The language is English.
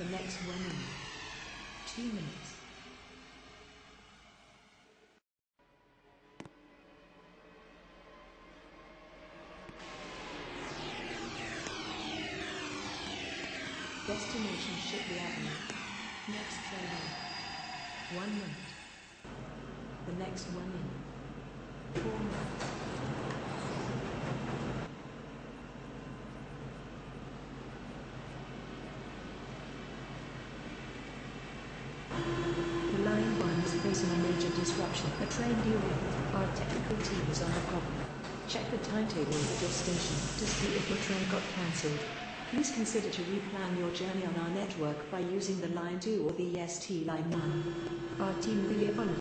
The next one in 2 minutes. Destination Shipley Avenue. Next train in 1 minute. The next one in 4 minutes. The line 1 is facing a major disruption. A train derailed. Our technical team is on the problem. Check the timetable at your station to see if your train got cancelled. Please consider to replan your journey on our network by using the Line 2 or the EST Line 1. Our team really apologizes.